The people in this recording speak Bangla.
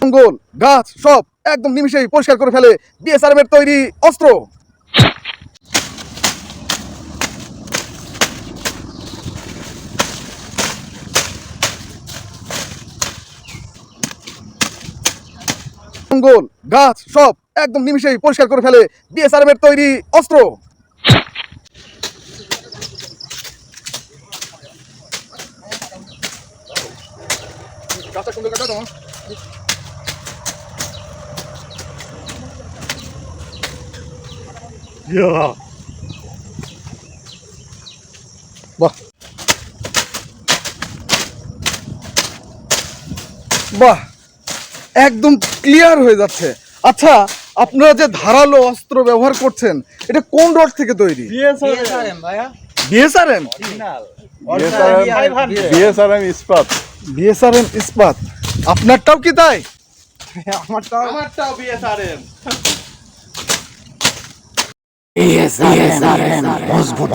জঙ্গল গাছ সব একদম নিমিষেই পরিষ্কার করে ফেলে বিএসআরএম এর তৈরি অস্ত্র। জঙ্গল গাছ সব একদম নিমিষেই পরিষ্কার করে ফেলে বিএসআরএম এর তৈরি অস্ত্র। বাহ বাহ, একদম ক্লিয়ার হয়ে যাচ্ছে। আচ্ছা, আপনারা যে ধারালো অস্ত্র ব্যবহার করছেন এটা কোন রড থেকে তৈরি? বিএসআরএম ভাইয়া, বিএসআরএম অরিজিনাল বিএসআরএম ইস্পাত। বিএসআরএম ইস্পাত। আপনারটাও কি তাই? আমারটাও বিএসআরএম। মজবুত